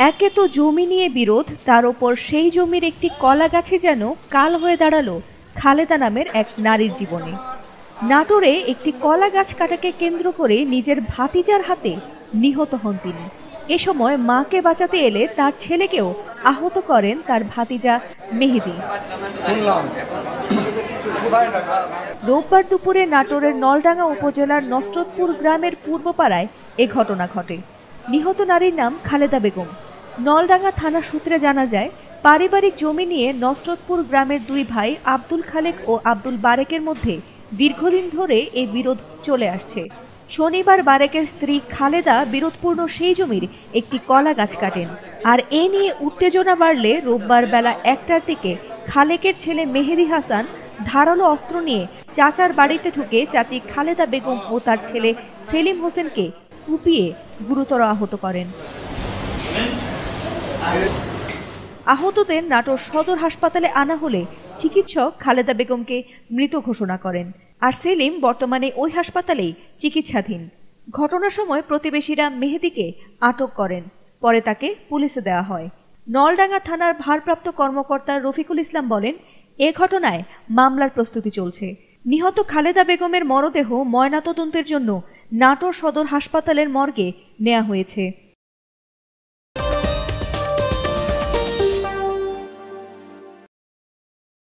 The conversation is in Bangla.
একে তো জমি নিয়ে বিরোধ, তার ওপর সেই জমির একটি কলা গাছে যেন কাল হয়ে দাঁড়ালো খালেদা নামের এক নারীর জীবনে। নাটোরে একটি কলা গাছ কাটাকে কেন্দ্র করে নিজের ভাতিজার হাতে নিহত হন তিনি। এ সময় মাকে বাঁচাতে এলে তার ছেলেকেও আহত করেন তার ভাতিজা মেহেদী। রোববার দুপুরে নাটোরের নলডাঙ্গা উপজেলার নসরতপুর গ্রামের পূর্বপাড়ায় এ ঘটনা ঘটে। নিহত নারীর নাম খালেদা বেগম। নলডাঙ্গা থানা সূত্রে জানা যায়, পারিবারিক জমি নিয়ে নসরতপুর গ্রামের দুই ভাই আব্দুল খালেক ও আব্দুল বারেকের মধ্যে দীর্ঘদিন ধরে এই বিরোধ চলে আসছে। শনিবার বারেকের স্ত্রী খালেদা বিরোধপূর্ণ সেই জমির একটি কলা গাছ কাটেন। আর এ নিয়ে উত্তেজনা বাড়লে রোববার বেলা ১টার দিকে খালেকের ছেলে মেহেদী হাসান ধারালো অস্ত্র নিয়ে চাচার বাড়িতে ঢুকে চাচি খালেদা বেগম ও তার ছেলে সেলিম হোসেনকে কুপিয়ে গুরুতর আহত করেন। আহতদের নাটোর সদর হাসপাতালে আনা হলে চিকিৎসক খালেদা বেগমকে মৃত ঘোষণা করেন। আর সেলিম বর্তমানে ওই হাসপাতালেই চিকিৎসাধীন। ঘটনার সময় প্রতিবেশীরা মেহেদীকে আটক করেন, পরে তাকে পুলিশে দেওয়া হয়। নলডাঙ্গা থানার ভারপ্রাপ্ত কর্মকর্তা রফিকুল ইসলাম বলেন, এ ঘটনায় মামলার প্রস্তুতি চলছে। নিহত খালেদা বেগমের মরদেহ ময়নাতদন্তের জন্য নাটোর সদর হাসপাতালের মর্গে নেওয়া হয়েছে।